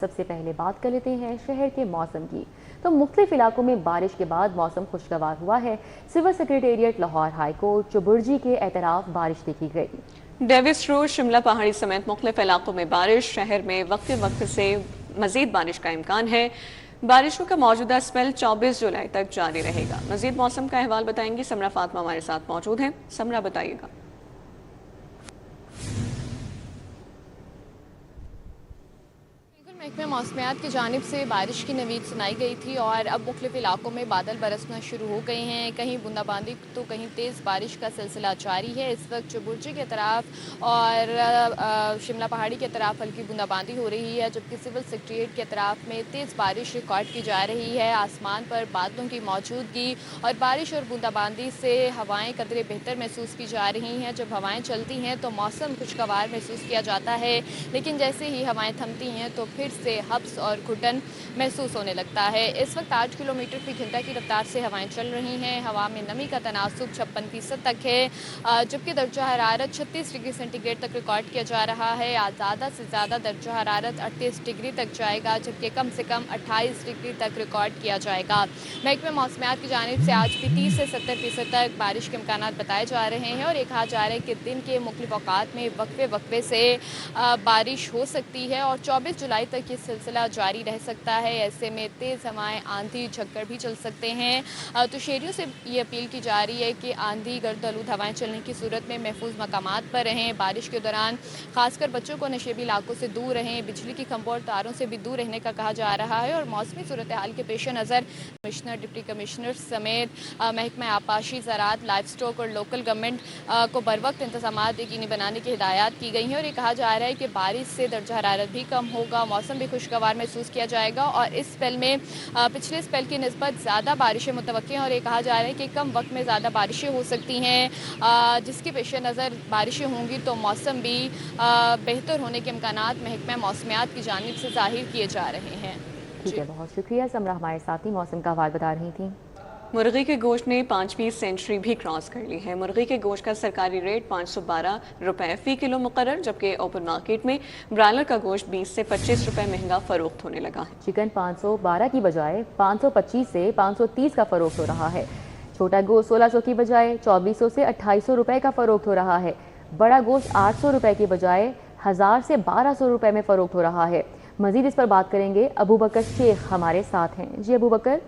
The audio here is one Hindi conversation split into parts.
सबसे पहले बात कर लेते हैं शहर के मौसम की। तो मुख्तलिफ इलाकों में बारिश के बाद मौसम खुशगवार हुआ है। Civil secretariat, Lahore high court, Chauburji के एतराफ बारिश देखी गई। डेविस रोड, शिमला पहाड़ी समेत मुख्तलिफ इलाकों में बारिश। शहर में वक्त वक्त से मजीद बारिश का इम्कान है। बारिशों का मौजूदा स्पेल 24 जुलाई तक जारी रहेगा। मजीद मौसम का अहवाल बताएंगी समरा फातिमा, हमारे साथ मौजूद हैं। समरा, बताइएगा। महकमे मौसमियात की जानिब से बारिश की नवीद सुनाई गई थी और अब मुख्तलिफ इलाकों में बादल बरसना शुरू हो गए हैं। कहीं बूंदाबांदी तो कहीं तेज़ बारिश का सिलसिला जारी है। इस वक्त चुबुर्जी के तरफ और शिमला पहाड़ी के तरफ हल्की बूंदाबांदी हो रही है, जबकि सिविल सेक्रेटेरिएट के तरफ में तेज़ बारिश रिकॉर्ड की जा रही है। आसमान पर बादलों की मौजूदगी और बारिश और बूंदाबांदी से हवाएँ कदरे बेहतर महसूस की जा रही हैं। जब हवाएँ चलती हैं तो मौसम खुशगवार महसूस किया जाता है, लेकिन जैसे ही हवाएँ थमती हैं तो फिर से हब्स और घुटन महसूस होने लगता है। इस वक्त 8 किलोमीटर फी घंटा की रफ्तार से हवाएं चल रही हैं। हवा में नमी का तनासुब 56% तक है, जबकि दर्जा हरारत 36 डिग्री सेंटीग्रेड तक रिकॉर्ड किया जा रहा है। आज ज़्यादा से ज़्यादा दर्जा हरारत 38 डिग्री तक जाएगा, जबकि कम से कम 28 डिग्री तक रिकॉर्ड किया जाएगा। महकमे मौसमियात की जानिब से आज भी 30 से 70% तक बारिश के इम्कान बताए जा रहे हैं और ये कहा जा रहा है कि दिन के मुख्तलिफ औकात में वक्फे वक्फे से बारिश हो सकती है और 24 जुलाई तक ये सिलसिला जारी रह सकता है। ऐसे में तेज़ हवाएं, आंधी, झक्कड़ भी चल सकते हैं। तो शहरियों से ये अपील की जा रही है कि आंधी, गर्द आलूद हवाएं चलने की सूरत में महफूज मकामात पर रहें। बारिश के दौरान खासकर बच्चों को नशेबी इलाकों से दूर रहें। बिजली की खंभों और तारों से भी दूर रहने का कहा जा रहा है और मौसमी सूरत हाल के पेश नज़र कमिश्नर, डिप्टी कमिश्नर समेत महकमा आपाशी, ज़राअत, लाइफ स्टॉक और लोकल गवर्नमेंट को बर वक्त इंतजाम यकीनी बनाने की हिदायत की गई हैं और ये कहा जा रहा है कि बारिश से दर्जा हरारत भी कम होगा, मौसम भी खुशगवार महसूस किया जाएगा और इस स्पेल में पिछले स्पेल की निस्बत ज़्यादा बारिशें मुतवक्के हैं और ये कहा जा रहा है कि कम वक्त में ज़्यादा बारिशें हो सकती हैं, जिसके पेश नज़र बारिशें होंगी तो मौसम भी बेहतर होने के इम्कानात महकमा मौसमियात की जानिब से जाहिर किए जा रहे हैं। ठीक है, बहुत शुक्रिया समरा, हमारे साथ ही मौसम का हवाल बता रही थी। मुर्गी के गोश्त ने 5वीं सेंचुरी भी क्रॉस कर ली है। मुर्गी के गोश्त का सरकारी रेट 512 रुपए फी किलो मुकर्रर, जबकि ओपन मार्केट में ब्रायलर का गोश्त 20 से 25 रुपए महंगा फरोख्त होने लगा है। चिकन 512 की बजाय 525 से 530 का फरोख्त हो रहा है। छोटा गोश्त 1600 की बजाय 2400 से 2800 रुपए का फरोख्त हो रहा है। बड़ा गोश्त 800 रुपए की बजाय 1000 से 1200 रुपए में फरोख्त हो रहा है। मजीद इस पर बात करेंगे, अबू बकर शेख हमारे साथ हैं। जी अबू बकर।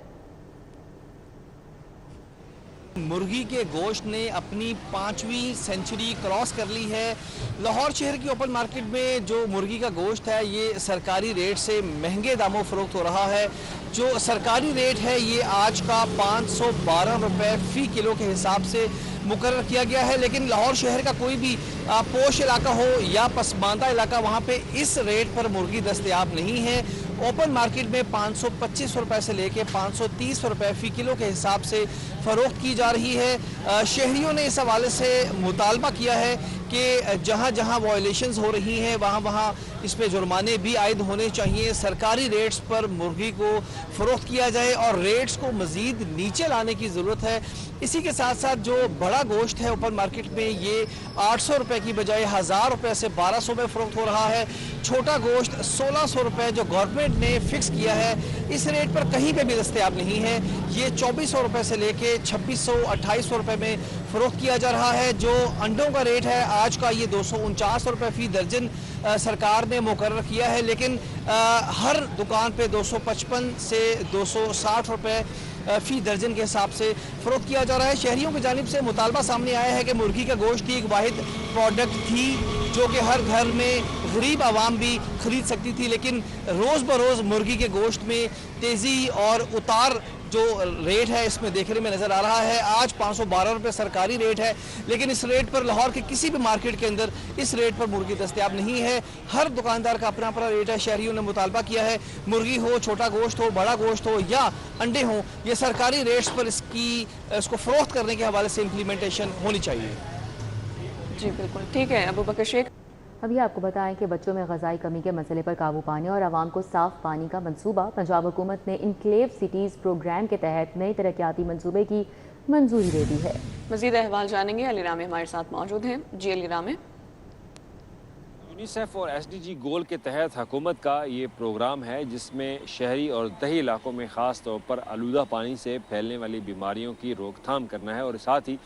मुर्गी के गोश्त ने अपनी 5वीं सेंचुरी क्रॉस कर ली है। लाहौर शहर की ओपन मार्केट में जो मुर्गी का गोश्त है ये सरकारी रेट से महंगे दामों फरोख्त हो रहा है। जो सरकारी रेट है ये आज का 512 रुपए फ़ी किलो के हिसाब से मुकर्रर किया गया है, लेकिन लाहौर शहर का कोई भी पोश इलाका हो या पसमानदा इलाका, वहाँ पे इस रेट पर मुर्गी दस्तयाब नहीं है। ओपन मार्केट में 525 रुपए से लेके 530 रुपए फ़ी किलो के हिसाब से फ़रोख्त की जा रही है। शहरियों ने इस हवाले से मुतालबा किया है कि जहाँ जहाँ वायलेशंस हो रही हैं वहाँ इस पे जुर्माने भी आयद होने चाहिए। सरकारी रेट्स पर मुर्गी को फ़रोख्त किया जाए और रेट्स को मज़ीद नीचे लाने की ज़रूरत है। इसी के साथ साथ जो बड़ा गोश्त है ओपन मार्केट में ये 800 रुपये की बजाय 1000 रुपये से 1200 में फ़रोख्त हो रहा है। छोटा गोश्त 1600 रुपये जो गवर्नमेंट ने फिक्स किया है, इस रेट पर कहीं पे भी दस्तयाब नहीं है। ये 2400 रुपये से लेके 2600 2800 रुपये में फ़रोख्त किया जा रहा है। जो अंडों का रेट है आज का ये 249 रुपये फ़ी दर्जन सरकार ने मुकर्रर किया है, लेकिन हर दुकान पे 255 से 260 रुपये फ़ी दर्जन के हिसाब से फ़रोख्त किया जा रहा है। शहरियों की जानिब से मुतालबा सामने आया है कि मुर्गी का गोश्त ही एक वाहिद प्रोडक्ट थी जो कि हर घर में गरीब आवाम भी खरीद सकती थी, लेकिन रोज़ बरोज़ मुर्गी के गोश्त में तेज़ी और उतार जो रेट है इसमें देखने में नज़र आ रहा है। आज 512 रुपये सरकारी रेट है, लेकिन इस रेट पर लाहौर के किसी भी मार्केट के अंदर इस रेट पर मुर्गी दस्तयाब नहीं है। हर दुकानदार का अपना अपना रेट है। शहरियों ने मुतालबा किया है मुर्गी हो, छोटा गोश्त हो, बड़ा गोश्त हो या अंडे हों, ये सरकारी रेट्स पर इसको फ़रोख्त करने के हवाले से इम्प्लीमेंटेशन होनी चाहिए। जी बिल्कुल ठीक है अबू बकर शेख। अभी आपको बताएं कि बच्चों में ग़ज़ाई कमी के मसले पर काबू पाने और आवाम को साफ़ पानी का मंसूबा पंजाब हुकूमत ने इनक्लेव सिटीज़ प्रोग्राम के तहत नए तरक्याती मंसूबे की मंजूरी दे दी है। मज़ीद अहवाल जानेंगे, अली रामे हमारे साथ मौजूद हैं। जी अली रामे। यूनिसेफ और एसडीजी गोल के तहत हुकूमत का ये प्रोग्राम है जिसमें शहरी और दही इलाकों में ख़ास तौर पर आलूदा पानी से फैलने वाली बीमारियों की रोकथाम करना है और साथ ही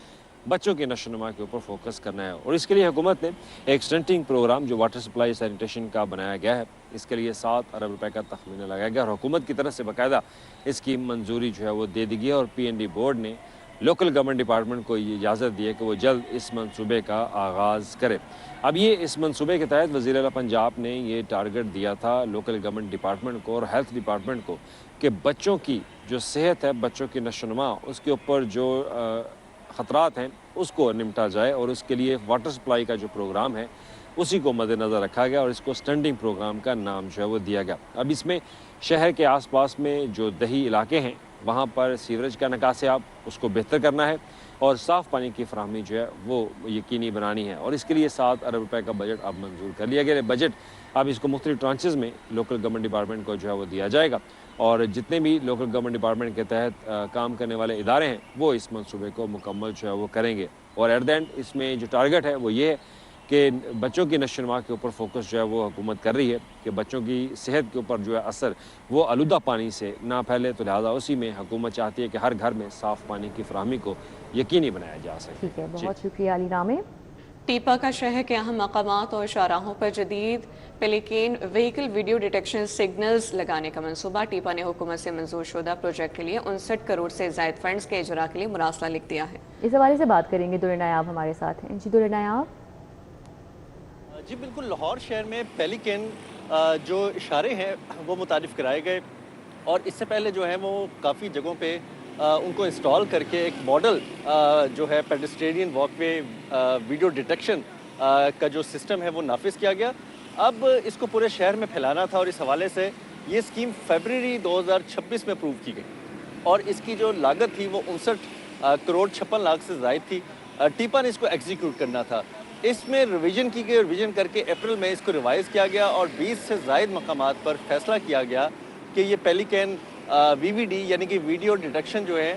बच्चों के नशोनुमा के ऊपर फोकस करना है। और इसके लिए हुकूमत ने एक स्टंटिंग प्रोग्राम जो वाटर सप्लाई सैनिटेशन का बनाया गया है, इसके लिए 7 अरब रुपए का तखमीना लगाया गया और हुकूमत की तरफ से बाकायदा इसकी मंजूरी जो है वो दे दी गई और PND बोर्ड ने लोकल गवर्नमेंट डिपार्टमेंट को ये इजाज़त दी है कि वो जल्द इस मंसूबे का आगाज़ करे। अब ये इस मंसूबे के तहत वज़ीर आला पंजाब ने ये टारगेट दिया था लोकल गवर्नमेंट डिपार्टमेंट को और हेल्थ डिपार्टमेंट को कि बच्चों की जो सेहत है, बच्चों की नशोनुमा, उसके ऊपर जो ख़तरात हैं उसको निपटा जाए और उसके लिए वाटर सप्लाई का जो प्रोग्राम है उसी को मद्देनज़र रखा गया और इसको स्टंटिंग प्रोग्राम का नाम जो है वो दिया गया। अब इसमें शहर के आसपास में जो दही इलाके हैं वहाँ पर सीवरेज का निकासियाब उसको बेहतर करना है और साफ़ पानी की फराहमी जो है वो यकीनी बनानी है और इसके लिए 7 अरब रुपए का बजट अब मंजूर कर लिया गया। बजट अब इसको मुख्तलिफ ट्रांचेज़ में लोकल गवर्नमेंट डिपार्टमेंट को जो है वो दिया जाएगा और जितने भी लोकल गवर्नमेंट डिपार्टमेंट के तहत काम करने वाले इदारे हैं वो इस मंसूबे को मुकम्मल जो है वो करेंगे और एट द एंड इसमें जो टारगेट है वो ये है कि बच्चों की नशोनुमा के ऊपर फोकस जो है वो हुकूमत कर रही है कि बच्चों की सेहत के ऊपर जो है असर वो आलूदा पानी से ना फैले, तो लिहाजा उसी में हुकूमत चाहती है कि हर घर में साफ़ पानी की फराहमी को यकीनी बनाया जा सके। ठीक है, बहुत शुक्रिया अली नामे। टीपा का शहर के अहम मकामात और शाहराहों पर जदीद पेलिकेन व्हीकल वीडियो डिटेक्शन सिग्नल्स लगाने का मंसूबा। टीपा ने हुकूमत से मंजूर शुदा प्रोजेक्ट के लिए 59 करोड़ से ज़ायद फंड्स के इजरा के लिए मुरासला लिख दिया है। इस हवाले से बात करेंगे, दुर्र नायाब हमारे साथ हैं। जी दुर्र नायाब। जी बिल्कुल, लाहौर शहर में पेलिकेन जो इशारे हैं वो मुतारिफ कराए गए और इससे पहले जो है वो काफ़ी जगहों पे उनको इंस्टॉल करके एक मॉडल जो है पेडेस्ट्रियन वॉकवे वीडियो डिटेक्शन का जो सिस्टम है वो नाफिज किया गया। अब इसको पूरे शहर में फैलाना था और इस हवाले से ये स्कीम फरवरी 2026 में अप्रूव की गई और इसकी जो लागत थी वो 59 करोड़ 56 लाख से ज़ायद थी। टीपा ने इसको एग्जीक्यूट करना था। इसमें रिवीजन की गई, रिवीजन करके अप्रैल में इसको रिवाइज़ किया गया और 20 से ज़ायद मकामात पर फैसला किया गया कि ये पेलिकेन VVD यानी कि वीडियो डिटेक्शन जो है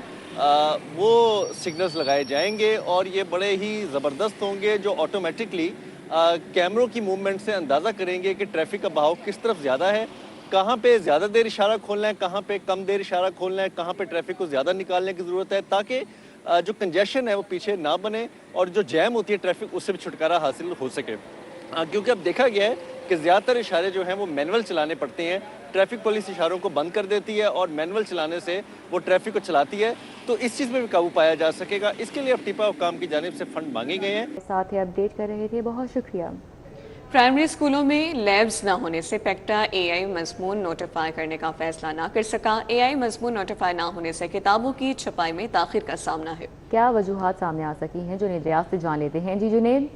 वो सिग्नल्स लगाए जाएंगे और ये बड़े ही ज़बरदस्त होंगे जो ऑटोमेटिकली कैमरों की मूवमेंट से अंदाज़ा करेंगे कि ट्रैफिक का बहाव किस तरफ ज़्यादा है, कहाँ पे ज़्यादा देर इशारा खोलना है, कहाँ पे कम देर इशारा खोलना है, कहाँ पे ट्रैफिक को ज़्यादा निकालने की ज़रूरत है, ताकि जो कंजेशन है वो पीछे ना बने और जो जैम होती है ट्रैफिक उससे भी छुटकारा हासिल हो सके। क्योंकि अब देखा गया है कि ज़्यादातर इशारे जो हैं वो मैनुअल चलाने पड़ते हैं। ट्रैफिक पुलिस इशारों को बंद कर देती है और मैनुअल चलाने से वो ट्रैफिक को चलाती है, तो इस चीज़ में भी काबू पाया जा सकेगा। इसके लिए अब टीपा हुकाम की जानिब से फंड मांगे गए हैं। साथ ही अपडेट कर रहे थे, बहुत शुक्रिया। प्राइमरी स्कूलों में लैब्स न होने से पेक्टा AI मजमून नोटिफाई करने का फैसला ना कर सका। AI मजमून नोटिफाई ना होने से किताबों की छपाई में ताखिर का सामना है। क्या वजूहात सामने आ सकी हैं, जुनेद रियाज से जान लेते हैं। जी जुनेद।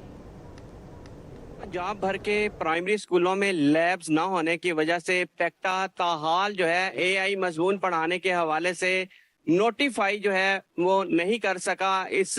पंजाब भर के प्राइमरी स्कूलों में लैब्स ना होने की वजह से पेक्टा ताहाल जो है AI मजमून पढ़ाने के हवाले से नोटिफाई जो है वो नहीं कर सका इस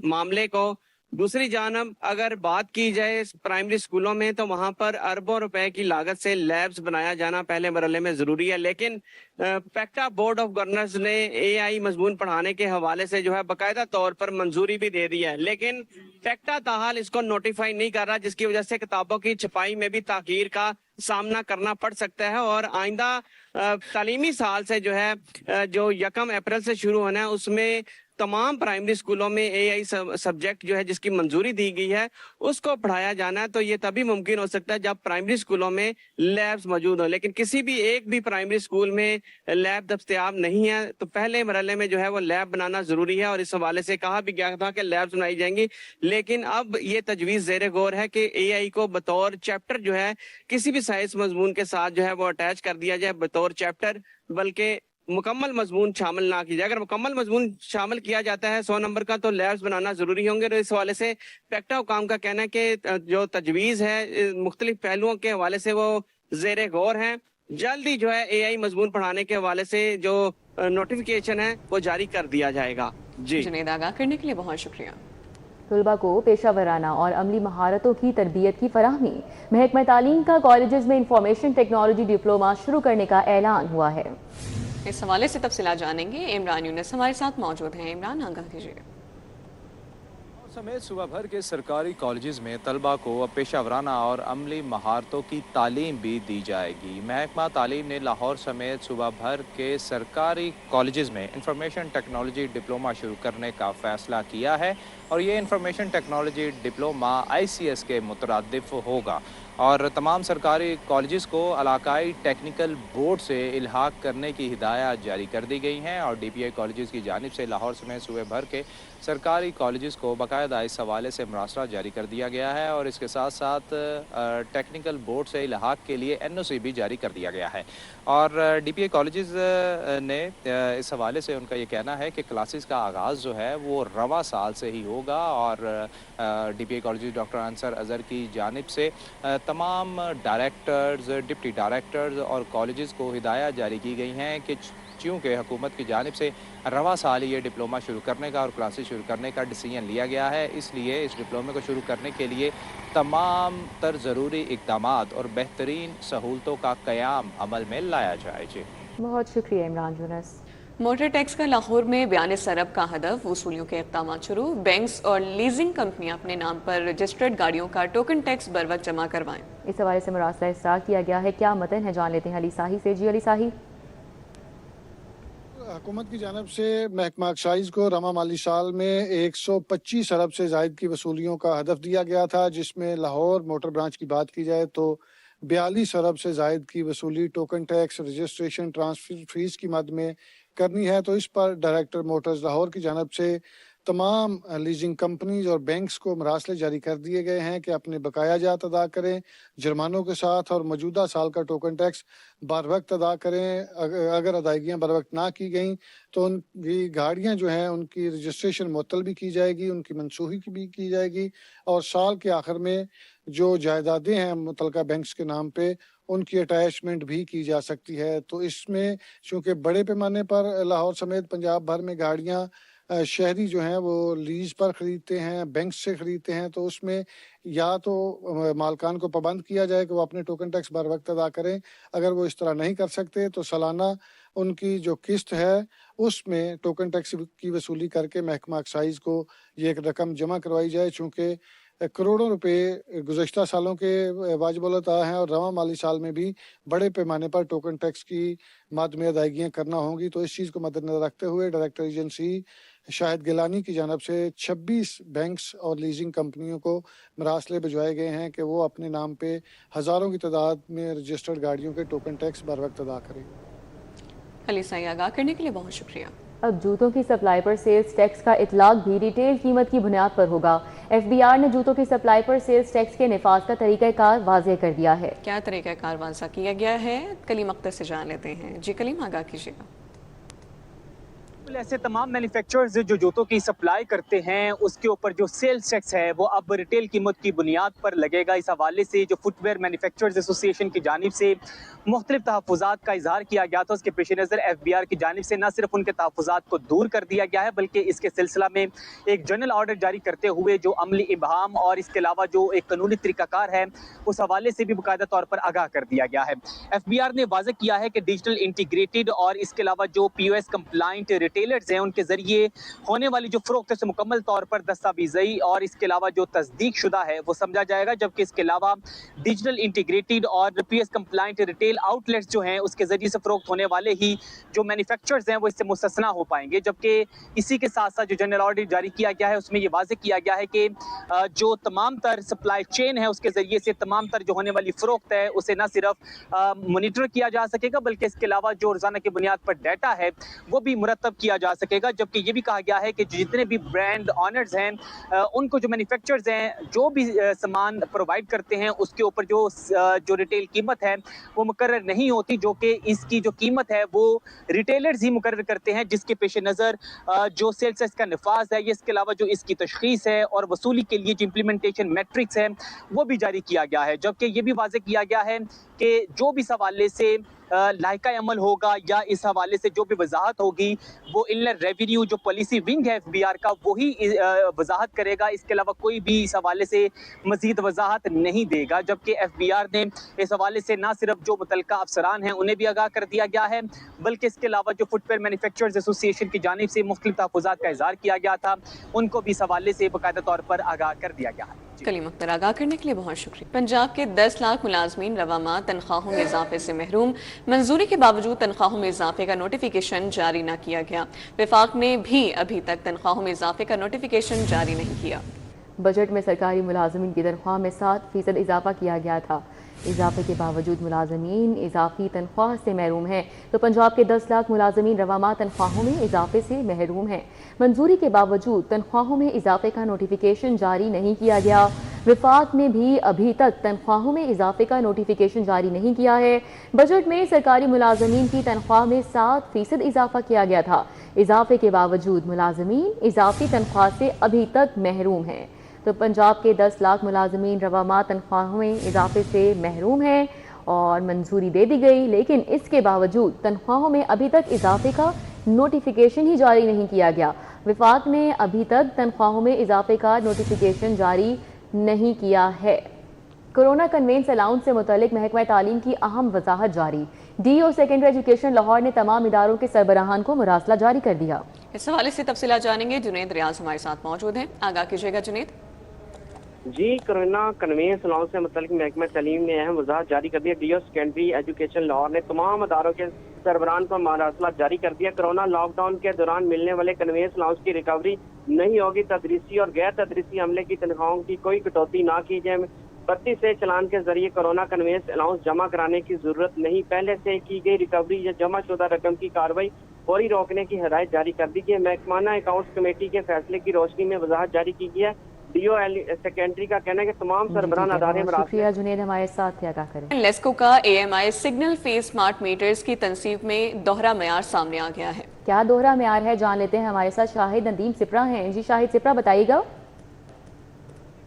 मामले को। दूसरी जानब अगर बात की जाए प्राइमरी स्कूलों में तो वहां पर अरबों रुपए की लागत से लैब्स बनाया जाना पहले मरहले में जरूरी है, लेकिन पेक्टा बोर्ड ऑफ गवर्नर्स ने AI मजमून पढ़ाने के हवाले से जो है बाकायदा तौर पर मंजूरी भी दे दी है, लेकिन पेक्टा ताहाल इसको नोटिफाई नहीं कर रहा, जिसकी वजह से किताबों की छपाई में भी ताखीर का सामना करना पड़ सकता है और आइंदा तालीमी साल से जो है जो 1 अप्रैल से शुरू होना है उसमें तमाम प्राइमरी स्कूलों में AI सब्जेक्ट जो है जिसकी मंजूरी दी गई है उसको पढ़ाया जाना है। तो ये तभी मुमकिन हो सकता है जब प्राइमरी स्कूलों में लैब्स मौजूद हो, लेकिन किसी भी एक भी प्राइमरी स्कूल में लैब दस्तयाब नहीं है, तो पहले मरहले में जो है वो लैब बनाना जरूरी है और इस हवाले से कहा भी गया था कि लैब्स बनाई जाएंगी। लेकिन अब ये तजवीज़ ज़ेरे गौर है कि AI को बतौर चैप्टर जो है किसी भी साइंस मजमून के साथ जो है वो अटैच कर दिया जाए बतौर चैप्टर, बल्कि मुकम्मल मजमून शामिल ना किया जाए। अगर मुकम्मल मजमून शामिल किया जाता है 100 नंबर का तो लैब्स बनाना जरूरी होंगे। तो इस हवाले से पेक्टा हुकाम का कहना है कि जो तजवीज़ है मुख्तलिफ पहलुओं के हवाले से वो ज़ेरे गौर है। जल्द ही जो है AI मजमून पढ़ाने के हवाले से जो नोटिफिकेशन है वो जारी कर दिया जाएगा। जी जुनेद, आगाह करने के लिए बहुत शुक्रिया। तलबा को पेशा वराना और अमली महारतों की तरबियत की फराहमी। महकमा तालीम का कॉलेजेस में इंफॉर्मेशन टेक्नोलॉजी डिप्लोमा शुरू करने का ऐलान हुआ है। इस हवाले से तफसीलात जानेंगे। इमरान यूनिस हमारे साथ मौजूद हैं। इमरान, आगाह कीजिए। समेत सुबह भर के सरकारी कॉलेजेस में तलबा को अब पेशा वराना और अमली महारतों की तालीम भी दी जाएगी। महकमा तालीम ने लाहौर समेत सुबह भर के सरकारी कॉलेजेस में इंफॉर्मेशन टेक्नोलॉजी डिप्लोमा शुरू करने का फ़ैसला किया है और ये इंफॉर्मेशन टेक्नोलॉजी डिप्लोमा ICS के मुतरादिफ होगा और तमाम सरकारी कॉलेजेस को इलाकाई टेक्निकल बोर्ड से इल्हाक करने की हिदायत जारी कर दी गई हैं और DPI कॉलेजेस की जानिब से लाहौर समेत सूबे भर के सरकारी कॉलेजेस को बाकायदा इस हवाले से मरासला जारी कर दिया गया है और इसके साथ साथ टेक्निकल बोर्ड से इल्हाक के लिए NOC भी जारी कर दिया गया है। और DPI कॉलेजेस ने इस हवाले से उनका ये कहना है कि क्लासेस का आगाज़ जो है वो रवा साल से ही होगा और DPI colleges doctor Ansar Azhar की जानिब से तमाम डायरेक्टर्स, डिप्टी डायरेक्टर्स और कॉलेजेस को हिदायत जारी की गई हैं कि चूँकि हुकूमत की जानिब से रवा साल ये डिप्लोमा शुरू करने का और क्लासेस शुरू करने का डिसीजन लिया गया है, इसलिए इस डिप्लोमे को शुरू करने के लिए तमाम तर ज़रूरी इक़दामात और बेहतरीन सहूलतों का क़याम अमल में लाया जाए। जी बहुत शुक्रिया इमरान यूनुस। मोटर टैक्स का लाहौर में 42 अरब का हदफ, वसूलियों के इक़दाम शुरू। बैंक्स और लीजिंग कंपनियां अपने नाम पर रजिस्टर्ड गाड़ियों का टोकन टैक्स बर वक्त जमा करवाएं। इस हवाले से मरासला इस्रार किया गया है, क्या मतन है जान लेते हैं अली साही से। जी अली साही। हुकूमत की जानब से महकमा एक्साइज को रमा माली साल में 125 अरब से जायद की वसूलियों का हदफ दिया गया था, जिसमें लाहौर मोटर ब्रांच की बात की जाए तो 42 अरब से जायद की वसूली token tax, registration, transfer fees की मद में करनी है। तो इस पर डायरेक्टर मोटर्स लाहौर की जानब से तमाम लीजिंग कंपनीज और बैंक्स को मरासले जारी कर दिए गए हैं कि अपने बकाया जात अदा करें जुर्मानों के साथ और मौजूदा साल का टोकन टैक्स बर वक्त अदा करें। अगर अदायगियाँ बर वक्त ना की गई तो उनकी गाड़ियाँ जो हैं उनकी रजिस्ट्रेशन मुअत्तल भी की जाएगी, उनकी मनसूखी भी की जाएगी और साल के आखिर में जो जायदादें हैं मुतलका बैंक्स के नाम पे उनकी अटैचमेंट भी की जा सकती है। तो इसमें चूँकि बड़े पैमाने पर लाहौर समेत पंजाब भर में गाड़ियाँ शहरी जो हैं वो लीज पर ख़रीदते हैं, बैंक से ख़रीदते हैं, तो उसमें या तो मालकान को पाबंद किया जाए कि वो अपने टोकन टैक्स बर वक्त अदा करें। अगर वो इस तरह नहीं कर सकते तो सालाना उनकी जो किस्त है उसमें टोकन टैक्स की वसूली करके महकमा एक्साइज को ये एक रकम जमा करवाई जाए। चूँकि करोड़ों रुपए गुज़श्ता सालों के वाजिब-उल-अता हैं और रवा माली साल में भी बड़े पैमाने पर टोकन टैक्स की मद में अदायगियाँ करना होंगी। तो इस चीज़ को मद्देनज़र रखते हुए डायरेक्टर एजेंसी शाहिद गिलानी की जानब से 26 बैंक्स और लीजिंग कंपनियों को मरासले भिजवाए गए हैं कि वो अपने नाम पे हज़ारों की तादाद में रजिस्टर्ड गाड़ियों के टोकन टैक्स बर वक्त अदा करें। अली साई आगाह करने के लिए बहुत शुक्रिया। अब जूतों की सप्लाई पर सेल्स टैक्स का इतलाक भी रिटेल कीमत की बुनियाद पर होगा। FBR ने जूतों की सप्लाई पर सेल्स टैक्स के निफाज का तरीक़ाकार वाज़ेह कर दिया है। क्या तरीक़ाकार वाज़ेह किया गया है, कलीम अख्तर से जान लेते हैं। जी कलीम, आगाह कीजिएगा। ऐसे तमाम मैन्युफैक्चरर्स जो जूतों की सप्लाई करते हैं उसके ऊपर जो सेल्स टैक्स है वो अब रिटेल कीमत की बुनियाद पर लगेगा। इस हवाले से जो फुटवेयर मैन्युफैक्चरर्स एसोसिएशन की जानिब से मुख्तलिफ तहफ़्फ़ुज़ात का इजहार किया गया था, उसके पेश नज़र FBR की जानिब से न सिर्फ उनके तहफ़्फ़ुज़ात को दूर कर दिया गया है बल्कि इसके सिलसिला में एक जनरल ऑर्डर जारी करते हुए जो अमली इबहाम और इसके अलावा जो एक कानूनी तरीक़ाकार है उस हवाले से भी बाकायदा तौर पर आगाह कर दिया गया है। FBR ने वाज़ेह किया है कि डिजिटल इंटीग्रेटेड और इसके अलावा जो POS कंप्लाइंट रिटेलर्स हैं उनके जरिए होने वाली जो फरोख्त से मुकम्मल तौर पर दस्तावेज़ी और इसके अलावा जो तस्दीक शुदा है वो समझा जाएगा, जबकि इसके अलावा डिजिटल इंटीग्रेटेड और POS कंप्लाइंट रिटेल आउटलेट्स जो हैं उसके जरिए से फरोख्त होने वाले ही जो मैन्युफैक्चरर्स हैं वो इससे मुस्तस्ना हो पाएंगे। जबकि इसी के साथ साथ जो जनरल ऑर्डर जारी किया गया है उसमें ये वाज़ेह किया गया है कि जो तमाम तर सप्लाई चेन है उसके जरिए से तमाम तर जो होने वाली फरोख्त है उसे न सिर्फ मॉनिटर किया जा सकेगा बल्कि इसके अलावा जो रोज़ाना की बुनियाद पर डाटा है वो भी मुरतब किया जा सकेगा। जबकि ये भी कहा गया है कि जितने भी ब्रांड ऑनर्स हैं उनको जो मैन्युफैक्चरर्स हैं जो भी सामान प्रोवाइड करते हैं उसके ऊपर जो रिटेल कीमत है वो मुकर्रर नहीं होती, जो कि इसकी जो कीमत है वो रिटेलर्स ही मुकर्रर करते हैं, जिसके पेश नज़र जो सेल्स टैक्स का निफाज है, इसके अलावा जो इसकी तशखीस है और वसूली के लिए जो इम्प्लीमेंटेशन मैट्रिक्स है वो भी जारी किया गया है। जबकि ये भी वाज़ेह किया गया है कि जो भी इस हवाले से लायका अमल होगा या इस हवाले से जो भी वजाहत होगी वो इनलैंड रेवेन्यू जो पॉलिसी विंग है FBR का वही वजाहत करेगा। इसके अलावा कोई भी इस हवाले से मजीद वजाहत नहीं देगा। जबकि FBR ने इस हवाले से ना सिर्फ जो मुतलका अफसरान हैं उन्हें भी आगाह कर दिया गया है, बल्कि इसके अलावा जो फुटवेयर मैन्युफैक्चरर्स एसोसिएशन की जानिब से मुख्तलिफ तहफ़्फ़ुज़ात का इज़हार किया गया था, उनको भी इस हवाले से बाकायदा तौर पर आगाह कर दिया गया है। कलीम अख्तर, आगाह करने के लिए बहुत शुक्रिया। पंजाब के 10 लाख मुलाजमीन रवा माह तनख्वाहों में इजाफे से महरूम, मंजूरी के बावजूद तनख्वाहों में इजाफे का नोटिफिकेशन जारी न किया गया। वफाक ने भी अभी तक तनख्वाहों में इजाफे का नोटिफिकेशन जारी नहीं किया। बजट में सरकारी मुलाजमीन की तनख्वाह में 7% इजाफा किया गया था। इजाफे के बावजूद मुलाजमीन इजाफी तनख्वाह से महरूम हैं। तो पंजाब के 10 लाख मुलाजमीन रवामा तनख्वाहों में इजाफे से महरूम हैं। मंजूरी के बावजूद तनख्वाहों में इजाफे का नोटिफिकेशन जारी नहीं किया गया। विफाक ने भी अभी तक तनख्वाहों में इजाफे का नोटिफिकेशन जारी नहीं किया है। बजट में सरकारी मुलाजमीन की तनख्वाह में 7% इजाफा किया गया था। इजाफे के बावजूद मुलाजमीन इजाफी तनख्वाह से अभी तक महरूम हैं। तो पंजाब के 10 लाख मुलाजमीन रवामा तनख्वाहों में इजाफे से महरूम हैं और मंजूरी दे दी गई, लेकिन इसके बावजूद तनख्वाहों में अभी तक इजाफे का नोटिफिकेशन ही जारी नहीं किया गया। विफाक ने अभी तक तनख्वाहों में इजाफे का नोटिफिकेशन जारी नहीं किया है। कोरोना कन्वेंस अलाउंस से मुतालिक महकमा तालीम की अहम वजाहत जारी। DO सेकेंडरी एजुकेशन लाहौर ने तमाम इदारों के सरबराहान को मुरासला जारी कर दिया। इस हवाले से तफसीलात जानेंगे। जुनेद रियाज हमारे साथ मौजूद हैं, आगाह कीजिएगा जुनेद। जी, कोरोना कन्वेंस अलाउंस से मुतालिक महकमा तालीम ने अहम वजाहत जारी कर दी है। DO सेकेंडरी एजुकेशन लाहौर ने तमाम अदारों के सरबराहान को मुरासला जारी कर दिया। कोरोना लॉकडाउन के दौरान मिलने वाले कन्वेंस अलाउंस की रिकवरी नहीं होगी। तदरीसी और गैर तदरीसी अमले की तनख्वाहों की कोई कटौती ना की जाए। भर्ती से चलान के जरिए कोरोना कन्वेंस अलाउंस जमा कराने की जरूरत नहीं। पहले से की गई रिकवरी या जमा शुदा रकम की कार्रवाई फौरी रोकने की हिदायत जारी कर दी गई है। महकमाना अकाउंट्स कमेटी के फैसले की रोशनी में वजाहत जारी की गई है। DO सेकेंडरी का कहना है कि तमाम सरबराहान अदारे शुक्रिया जुनेद हमारे साथ आगाह करें। लेस्को का AMI signal phase smart meters की तनसीब में दोहरा मयार सामने आ गया है। क्या दोहरा मयार है, जान लेते हैं। हमारे साथ शाहिद नदीम सिपरा हैं। जी शाहिद सिपरा, बताइएगा।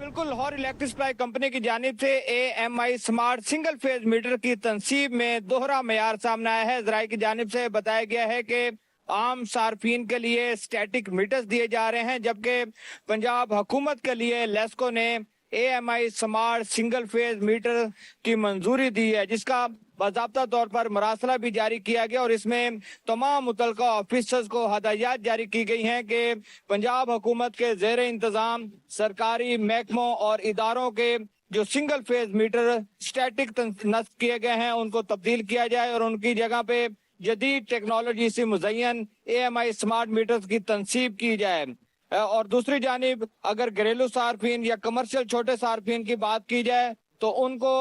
बिल्कुल, लाहौर इलेक्ट्रिक सप्लाई कंपनी की जानिब से AMI smart single phase meter की तनसीब में दोहरा मयार सामने आया है। ज़राए की जानिब से बताया गया है कि आम सार्फिन के लिए स्टैटिक मीटर्स दिए जा रहे हैं, जबकि पंजाब हुकूमत के लिए लेस्को ने AMI smart single phase meter की मंजूरी दी है, जिसका बाज़ाब्ता तौर पर मरासला भी जारी किया गया और इसमें तमाम मुतलका ऑफिसर्स को हदायत जारी की गई हैं कि पंजाब हुकूमत के ज़ेर इंतज़ाम सरकारी महकमों और इदारों के जो सिंगल फेज मीटर स्टैटिक नस्ब किए गए हैं उनको तब्दील किया जाए और उनकी जगह पे जदीद टेक्नोलॉजी से मुज़य्यन AMI स्मार्ट मीटर्स की तनसीब की जाए। और दूसरी जानिब अगर घरेलू सार्फिन या कमर्शियल छोटे सार्फिन की बात की जाए तो उनको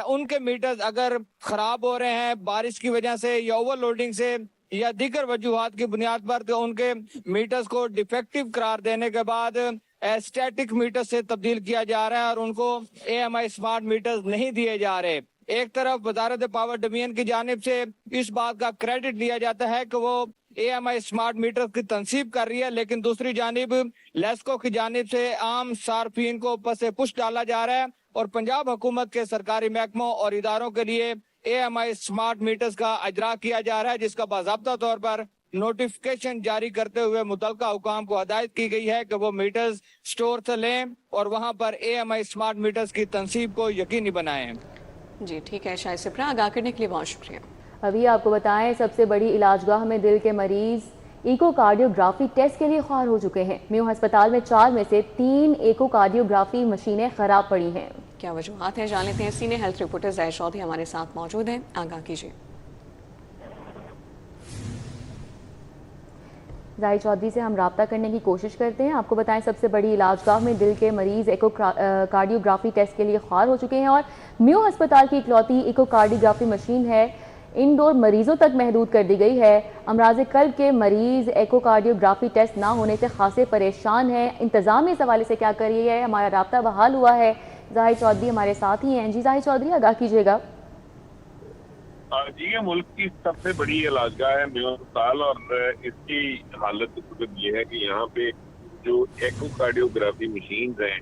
उनके मीटर्स अगर खराब हो रहे हैं बारिश की वजह से या ओवरलोडिंग से या दीगर वजूहात की बुनियाद पर, तो उनके मीटर्स को डिफेक्टिव करार देने के बाद स्टैटिक मीटर से तब्दील किया जा रहा है और उनको AMI स्मार्ट मीटर्स नहीं दिए जा रहे। एक तरफ वजारत पावर डोमियन की जानिब से इस बात का क्रेडिट लिया जाता है कि वो AMI स्मार्ट मीटर की तनसीब कर रही है, लेकिन दूसरी जानिब लेस्को की जानिब से आम सार्फिन को ऊपर से पुश डाला जा रहा है और पंजाब हुकूमत के सरकारी महकमों और इदारों के लिए AMI स्मार्ट मीटर्स का इजरा किया जा रहा है, जिसका बाज़ाब्ता तौर पर नोटिफिकेशन जारी करते हुए मुतलका हुकाम को हदायत की गई है कि वो मीटर्स स्टोर से लें और वहाँ पर AMI स्मार्ट मीटर्स की तनसीब को यकीनी बनाएं। जी ठीक है शाहिद सिपरा, आगाह करने के लिए बहुत शुक्रिया। अभी आपको बताएं, सबसे बड़ी इलाजगाह में दिल के मरीज इकोकार्डियोग्राफी टेस्ट के लिए ख्वार हो चुके हैं। म्यू अस्पताल में 4 में से 3 इकोकार्डियोग्राफी मशीनें खराब पड़ी हैं। क्या वजूहात है, जान लेते हैं। सीनियर हेल्थ रिपोर्टर ज़ाहिर चौधरी हमारे साथ मौजूद हैं, आगाह कीजिए। ज़ाहिर चौधरी से हम रब्ता करने की कोशिश करते हैं। आपको बताएं, सबसे बड़ी इलाजगाह में दिल के मरीज इकोकार्डियोग्राफी टेस्ट के लिए ख्वार हो चुके हैं और म्यू अस्पताल की इकलौती इकोकार्डियोग्राफी मशीन है इंडोर मरीजों तक महदूद कर दी गई है। अमराज कल्ब के मरीज इकोकार्डियोग्राफी टेस्ट ना होने से खासे परेशान हैं। इंतजाम इस हवाले से क्या कर रही है, हमारा रब्ता बहाल हुआ है। ज़ाहिर चौधरी हमारे साथ ही हैं। जी ज़ाहिर चौधरी, आगाह कीजिएगा। जी, ये मुल्क की सबसे बड़ी इलाजगाह है म्यू अस्पताल और इसकी हालत ये है कि यहाँ पे जो एकोकार्डियोग्राफी मशीन हैं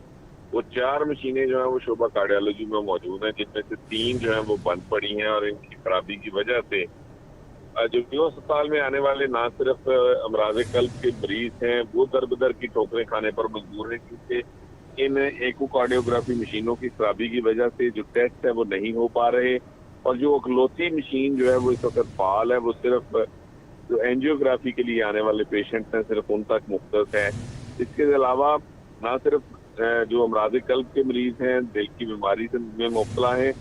वो 4 मशीनें जो है वो शोबा कार्डियोलॉजी में मौजूद हैं, जिनमें से 3 जो है वो बंद पड़ी हैं और इनकी खराबी की वजह से जो न्यू अस्पताल में आने वाले ना सिर्फ अमराज कल्ब के मरीज हैं वो दर बदर की ठोकरें खाने पर मजबूर हैं, क्योंकि इन एकोकार्डियोग्राफी मशीनों की खराबी की वजह से जो टेस्ट है वो नहीं हो पा रहे, और जो इकलौती मशीन जो है वो इस वक्त फाल है वो सिर्फ जो एंजियोग्राफी के लिए आने वाले पेशेंट हैं सिर्फ उन तक मुख्तस है। इसके अलावा ना सिर्फ जो अमराज कल्ब के मरीज हैं, दिल की बीमारी से में मुब्तला हैं,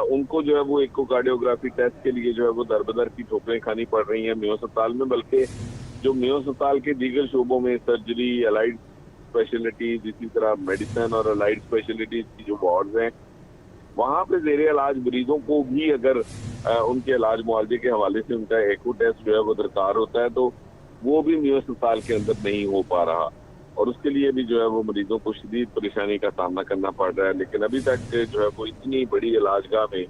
उनको जो है वो इकोकार्डियोग्राफी टेस्ट के लिए जो है वो दर बदर की ठोकरें खानी पड़ रही हैं मेयो अस्पताल में, बल्कि जो मेयो अस्पताल के दीगर शोबों में सर्जरी, अलाइड स्पेशलिटीज, इसी तरह मेडिसिन और अलाइड स्पेशलिटीज की जो वार्ड्स हैं वहाँ पे ज़ेरे इलाज मरीजों को भी अगर उनके इलाज मुआवजे के हवाले से उनका एको टेस्ट जो है वो दरकार होता है, तो वो भी मेयो अस्पताल के अंदर नहीं हो पा रहा, और उसके लिए भी जो है वो मरीजों को शदीद परेशानी का सामना करना पड़ रहा है। लेकिन अभी तक जो है वो इतनी बड़ी इलाजगाह में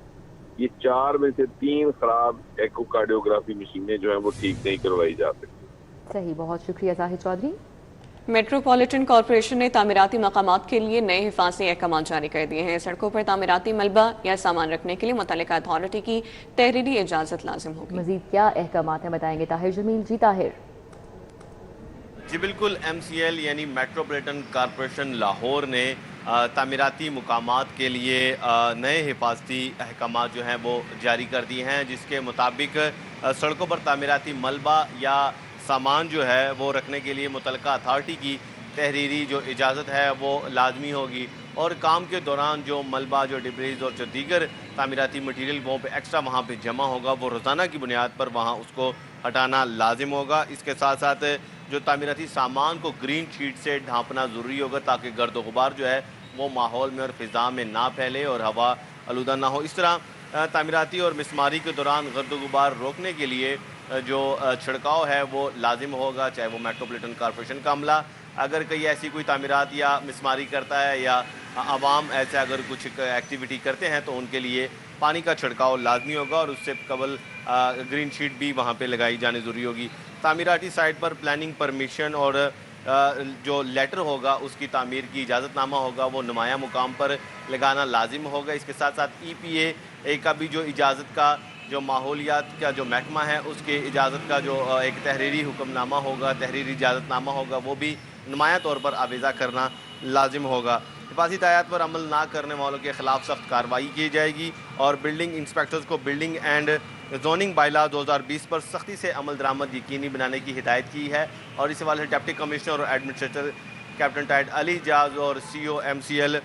ये 4 में से 3 खराब एकोकार्डियोग्राफी मशीनें जो है वो ठीक नहीं करवाई जा सकती। सही, बहुत शुक्रिया जाहिद चौधरी। मेट्रोपॉलिटन कॉरपोरेशन ने तामीराती मकामात के लिए नए हिफाजती अहकाम जारी कर दिए हैं। सड़कों पर तामीराती मलबा या सामान रखने के लिए मुतल्लिका अथॉरिटी की तहरीरी इजाज़त लाजिम होगी। मजीद क्या अहकाम है बताएंगे ताहिर जमील। जी ताहिर। जी बिल्कुल, MCL यानी मेट्रोपॉलिटन कॉरपोरेशन लाहौर ने तामीराती मुकामात के लिए नए हिफाजती अहकाम जो हैं वो जारी कर दिए हैं, जिसके मुताबिक सड़कों पर तामीराती मलबा या सामान जो है वो रखने के लिए मुतल्लिका अथॉरिटी की तहरीरी जो इजाज़त है वो लाजमी होगी, और काम के दौरान जो मलबा, जो डिब्रीज और जो दीगर तामीराती मटीरियल वो पे एक्स्ट्रा वहाँ पे जमा होगा वो रोज़ाना की बुनियाद पर वहाँ उसको हटाना लाजिम होगा। इसके साथ साथ जो तामीराती सामान को ग्रीन शीट से ढांपना ज़रूरी होगा ताकि गर्द गुबार जो है वो माहौल में और फ़िज़ा में ना फैले और हवा आलूदा ना हो। इस तरह तामीराती और मिसमारी के दौरान गर्द गुबार रोकने के लिए जो छिड़काव है वो लाजिम होगा, चाहे वो मेट्रोपॉलिटन कॉरपोरेशन का अमला अगर कहीं ऐसी कोई तामीरात या मिसमारी करता है या आवाम ऐसे अगर कुछ एक्टिविटी करते हैं तो उनके लिए पानी का छिड़काव लाजमी होगा, और उससे कबल ग्रीन शीट भी वहाँ पे लगाई जानी ज़रूरी होगी। तामीराती साइट पर प्लानिंग परमिशन और जो लेटर होगा उसकी तामीर की इजाज़तनामा होगा वो नुमाया मुकाम पर लगाना लाजिम होगा। इसके साथ साथ EPA का भी जो इजाज़त का जो माहौलियात का जो महकमा है उसके इजाज़त का जो एक तहरीरी हुक्मनामा होगा, तहरीरी इजाज़तनामा होगा, वो भी नुमाया तौर पर आवेज़ा करना लाजिम होगा। हिफाजी हदायत पर अमल ना करने वालों के खिलाफ सख्त कार्रवाई की जाएगी, और बिल्डिंग इंस्पेक्टर्स को बिल्डिंग एंड जोनिंग बायला 2020 पर सख्ती से अमल दरामद यकीनी बनाने की हिदायत की है। और इस हवाले से डिप्टी कमिश्नर और एडमिनिस्ट्रेटर कैप्टन टाइड अली जाज और CO MCL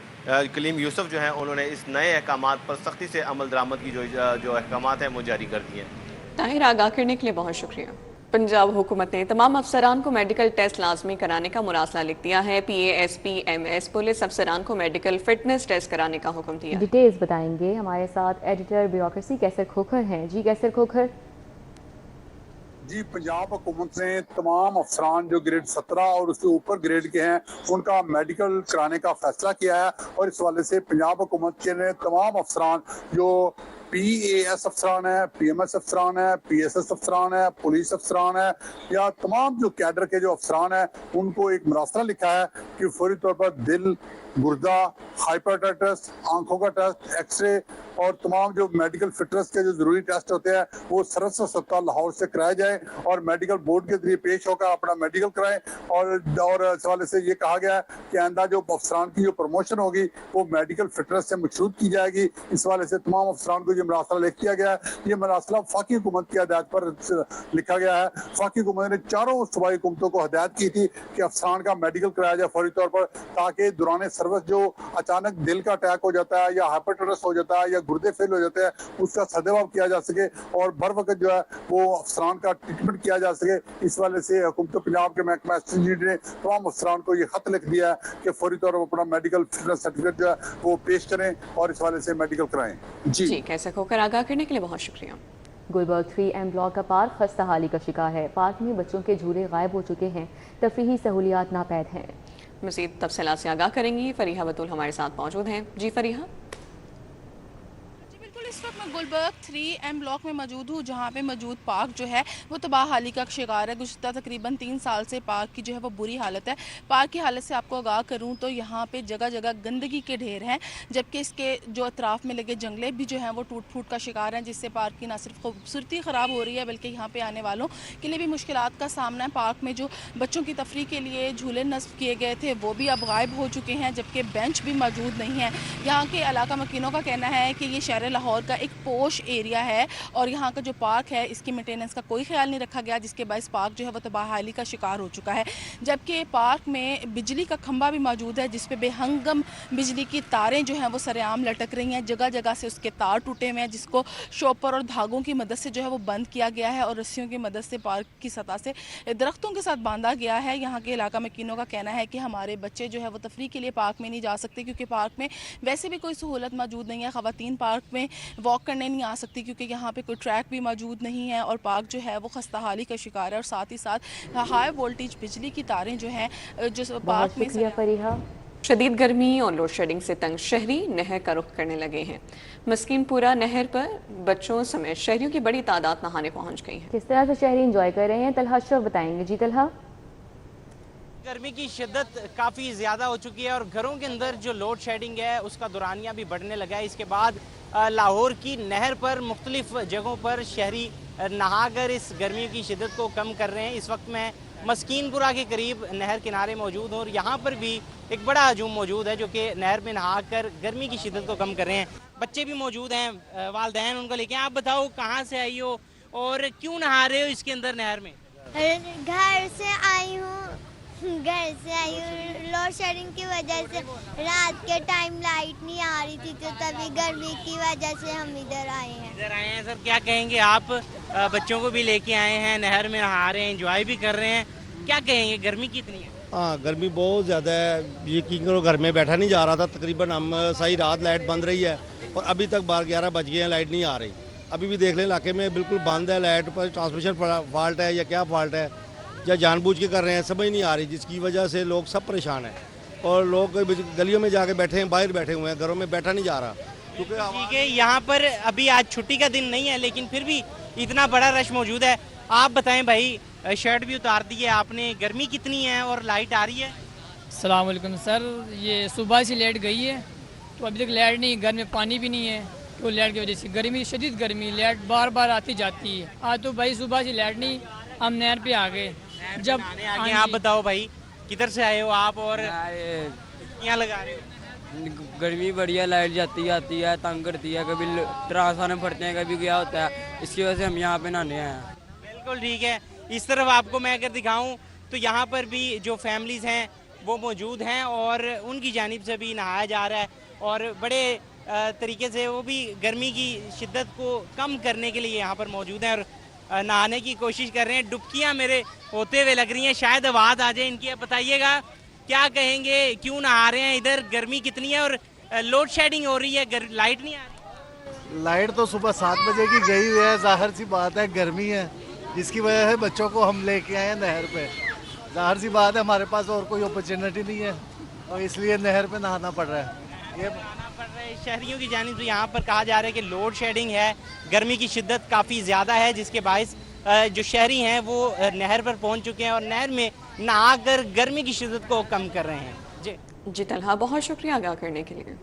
कलीम यूसुफ जो हैं उन्होंने इस नए अहकामात पर सख्ती से अमल दरामद की जो अहकामात हैं वो जारी कर दिए हैं। ताहिर, आगाह करने के लिए बहुत शुक्रिया। पंजाब हुकूमत ने तमाम अफसरान को मेडिकल टेस्ट लाजमी कराने का मुरासला लिख दिया है। PASP MS पुलिस अफसरान को मेडिकल फिटनेस टेस्ट कराने का हुक्म दिया। डिटेल्स बताएंगे हमारे साथ एडिटर ब्यूरोक्रेसी कैसर खोखर हैं। जी कैसर खोखर। जी, पंजाब हुकूमत ने तमाम अफसरान जो ग्रेड 17 और उससे ऊपर ग्रेड के हैं उनका मेडिकल कराने का फैसला किया है, और इस वाले से पंजाब हुकूमत के ने तमाम अफसरान जो PAS अफसरान है, PMS अफसरान है, PSS अफसरान है, पुलिस अफसरान है, या तमाम जो कैडर के जो अफसरान है उनको एक मरासला लिखा है कि फौरी तौर पर दिल, गुर्दा, हाइपरटाइटिस, आंखों का टेस्ट, एक्सरे और तमाम जो मेडिकल फिटनेस के जो जरूरी टेस्ट होते हैं वो सरस अस्पताल लाहौर से कराए जाए, और मेडिकल बोर्ड के जरिए पेश होकर अपना मेडिकल कराएं। और इस हवाले से ये कहा गया है कि आइंदा जो अफसरान की जो प्रमोशन होगी वो मेडिकल फिटनेस से मशरूत की जाएगी। इस हवाले से तमाम अफसरान को ये मरासला लिख किया गया है। ये मरासला वफाकी हुकूमत की हदायत पर लिखा गया है। वफाकी हुकूमत ने चारों सूबाई हुकूमतों को हदायत की थी कि अफसरान का मेडिकल कराया जाए फौरी तौर पर, ताकि दौरान सर्विस जो अचानक दिल का अटैक हो जाता है या हाइपरटाइटिस हो जाता है या गुर्दे फेल हो जाते हैं उसका सदेवाब किया जा सके और बर वक्त जो है वो अफसरान का ट्रीटमेंट किया जा सके। इस वाले से हुकूमत पंजाब के महकमा SCG ने तमाम अफसरान को ये खत लिख दिया है कि फौरी तौर पर अपना मेडिकल फिटनेस सर्टिफिकेट जो है वो पेश करें और इस वाले से मेडिकल कराएं। जी कैसे खोकर आगाह करने के लिए बहुत शुक्रिया। गुलबर्ग 3M ब्लॉक का पार्क खस्ता हाली का शिकार है। पार्क में बच्चों के झूले गायब हो चुके हैं, तफरीही सहूलियात नापैद हैं। मज़ीद तफसीलात से आगाह करेंगी फरीहा बतूल हमारे साथ मौजूद हैं। जी फरीहा। इस वक्त मैं गुलबर्ग 3M ब्लॉक में मौजूद हूँ, जहाँ पे मौजूद पार्क जो है वो तबाहाली का शिकार है। गुज़श्ता तकरीबन 3 साल से पार्क की जो है वो बुरी हालत है। पार्क की हालत से आपको आगाह करूँ तो यहाँ पे जगह जगह गंदगी के ढेर हैं, जबकि इसके जो अतराफ़ में लगे जंगले भी जो हैं वो टूट फूट का शिकार हैं, जिससे पार्क की न सिर्फ खूबसूरती ख़राब हो रही है बल्कि यहाँ पर आने वालों के लिए भी मुश्किलात का सामना है। पार्क में जो बच्चों की तफरीह के लिए झूले नस्ब किए गए थे वो भी अब गायब हो चुके हैं, जबकि बेंच भी मौजूद नहीं है। यहाँ के इलाका मकीनों का कहना है कि ये शहर लाहौर का एक पोश एरिया है और यहाँ का जो पार्क है इसकी मेंटेनेंस का कोई ख्याल नहीं रखा गया, जिसके बायस पार्क जो है वो तबाहाली का शिकार हो चुका है। जबकि पार्क में बिजली का खंभा भी मौजूद है, जिस पे बेहंगम बिजली की तारें जो हैं वो सरेआम लटक रही हैं। जगह जगह से उसके तार टूटे हुए हैं, जिसको शॉपर और धागों की मदद से जो है वो बंद किया गया है और रस्सियों की मदद से पार्क की सतह से दरख्तों के साथ बांधा गया है। यहाँ के इलाका मकीनों का कहना है कि हमारे बच्चे जो है वो तफरीह के लिए पार्क में नहीं जा सकते, क्योंकि पार्क में वैसे भी कोई सहूलत मौजूद नहीं है। ख़वातीन पार्क में वॉक करने नहीं आ सकती क्योंकि यहाँ पे कोई ट्रैक भी मौजूद नहीं है और पार्क जो है वो खस्ताहाली का शिकार है। और साथ ही साथ हाई वोल्टेज बिजली की तारें जो हैं जो पार्क में फरीहा। शदीद गर्मी और लोड शेडिंग से तंग शहरी नहर का रुख करने लगे हैं। मस्कीनपुरा नहर पर बच्चों समेत शहरियों की बड़ी तादाद नहाने पहुँच गई है। किस तरह से शहरी इंजॉय कर रहे हैं, तलहा अशरफ बताएंगे। जी तलहा। गर्मी की शिद्दत काफ़ी ज़्यादा हो चुकी है और घरों के अंदर जो लोड शेडिंग है उसका दौरानिया भी बढ़ने लगा है। इसके बाद लाहौर की नहर पर मुख्तलिफ जगहों पर शहरी नहाकर इस गर्मी की शिद्दत को कम कर रहे हैं। इस वक्त मैं मस्कीनपुरा के करीब नहर किनारे मौजूद हूँ और यहाँ पर भी एक बड़ा हजूम मौजूद है जो कि नहर में नहाकर गर्मी की शिद्दत को कम कर रहे हैं। बच्चे भी मौजूद हैं, वालिदैन उनको लेके। आप बताओ कहाँ से आई हो और क्यों नहा रहे हो इसके अंदर नहर में? घर से आई हूँ, लोड शेडिंग की वजह से रात के टाइम लाइट नहीं आ रही थी, तो तभी गर्मी की वजह से हम इधर आए हैं। सर क्या कहेंगे आप? बच्चों को भी लेके आए हैं, नहर में नहा रहे हैं, एंजॉय भी कर रहे हैं, क्या कहेंगे? गर्मी कितनी है? हाँ, गर्मी बहुत ज़्यादा है। यकीन करो घर में बैठा नहीं जा रहा था। तकरीबन हम सही रात लाइट बंद रही है और अभी तक 12-11 बज गए हैं, लाइट नहीं आ रही। अभी भी देख लें इलाके में बिल्कुल बंद है लाइट, पर ट्रांसमिशन फॉल्ट है या क्या फॉल्ट है या जानबूझ के कर रहे हैं समझ नहीं आ रही, जिसकी वजह से लोग सब परेशान हैं और लोग गलियों में जाके बैठे हैं, बाहर बैठे हुए हैं, घरों में बैठा नहीं जा रहा क्योंकि ठीक है। यहाँ पर अभी आज छुट्टी का दिन नहीं है लेकिन फिर भी इतना बड़ा रश मौजूद है। आप बताएं भाई, शर्ट भी उतार दी है आपने, गर्मी कितनी है और लाइट आ रही है? अस्सलाम वालेकुम सर, ये सुबह से लाइट गई है तो अभी तक लाइट नहीं, घर में पानी भी नहीं है तो लाइट की वजह से गर्मी, शदीद गर्मी, लाइट बार बार आती जाती है। आज तो भाई सुबह से लाइट नहीं, हम नहर पे आ गए। जब आगे आप बताओ भाई, किधर से आए हो आप और यहाँ लगा रहे हो? गर्मी बढ़िया, लाइट जाती आती है, तंग करती है, कभी ट्रांसफार्मर फटते हैं, कभी क्या होता है, इसकी वजह से हम यहाँ पे नहाने आए हैं। बिल्कुल ठीक है। इस तरफ आपको मैं अगर दिखाऊं तो यहाँ पर भी जो फैमिलीज हैं वो मौजूद हैं और उनकी जानिब से भी नहाया जा रहा है और बड़े तरीके से वो भी गर्मी की शिद्दत को कम करने के लिए यहाँ पर मौजूद हैं और नहाने की कोशिश कर रहे हैं। डुबकियाँ मेरे होते हुए लग रही हैं, शायद आवाज़ आ जाए इनकी। बताइएगा क्या कहेंगे, क्यों नहा रहे हैं? इधर गर्मी कितनी है और लोड शेडिंग हो रही है, लाइट नहीं आ रही? लाइट तो सुबह 7 बजे की गई हुई है, जाहिर सी बात है गर्मी है, जिसकी वजह से बच्चों को हम लेके आए हैं नहर पे। जाहिर सी बात है हमारे पास और कोई अपॉर्चुनिटी नहीं है और इसलिए नहर पे नहाना पड़ रहा है। ये शहरियों की जानिब से यहाँ पर कहा जा रहा है कि लोड शेडिंग है, गर्मी की शिद्दत काफ़ी ज़्यादा है, जिसके बायस जो शहरी हैं वो नहर पर पहुँच चुके हैं और नहर में नहाकर गर्मी की शिद्दत को कम कर रहे हैं। जी तलहा, बहुत शुक्रिया आगाह करने के लिए।